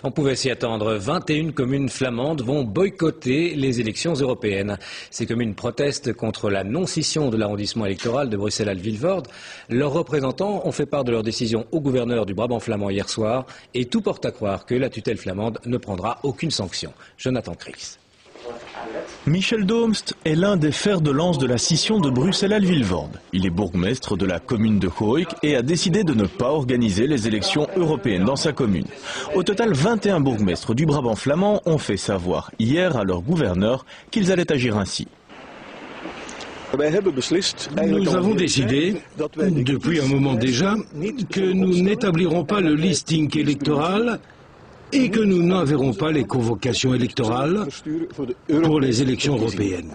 On pouvait s'y attendre. 21 communes flamandes vont boycotter les élections européennes. Ces communes protestent contre la non-scission de l'arrondissement électoral de Bruxelles-Vilvoorde. Leurs représentants ont fait part de leur décision au gouverneur du Brabant flamand hier soir et tout porte à croire que la tutelle flamande ne prendra aucune sanction. Jonathan Chris. Michel Doomst est l'un des fers de lance de la scission de Bruxelles-Vilvoorde. Il est bourgmestre de la commune de Hooik et a décidé de ne pas organiser les élections européennes dans sa commune. Au total, 21 bourgmestres du Brabant flamand ont fait savoir hier à leur gouverneur qu'ils allaient agir ainsi. Nous avons décidé, depuis un moment déjà, que nous n'établirons pas le listing électoral et que nous n'enverrons pas les convocations électorales pour les élections européennes.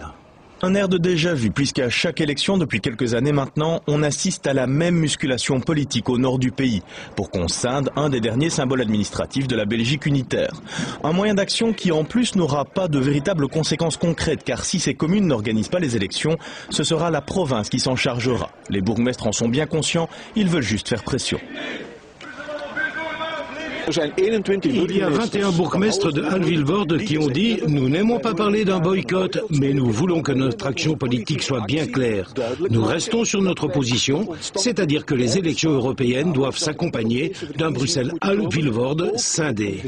Un air de déjà-vu, puisqu'à chaque élection, depuis quelques années maintenant, on assiste à la même musculation politique au nord du pays, pour qu'on scinde un des derniers symboles administratifs de la Belgique unitaire. Un moyen d'action qui en plus n'aura pas de véritables conséquences concrètes, car si ces communes n'organisent pas les élections, ce sera la province qui s'en chargera. Les bourgmestres en sont bien conscients, ils veulent juste faire pression. Il y a 21 bourgmestres de Vilvoorde qui ont dit « Nous n'aimons pas parler d'un boycott, mais nous voulons que notre action politique soit bien claire. Nous restons sur notre position, c'est-à-dire que les élections européennes doivent s'accompagner d'un Bruxelles-Vilvoorde scindé. »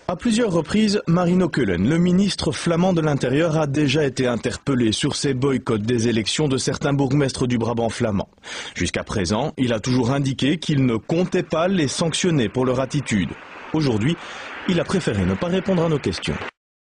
À plusieurs reprises, Marino Keulen, le ministre flamand de l'Intérieur, a déjà été interpellé sur ces boycotts des élections de certains bourgmestres du Brabant flamand. Jusqu'à présent, il a toujours indiqué qu'il ne comptait pas les sanctionner pour leur attitude. Aujourd'hui, il a préféré ne pas répondre à nos questions.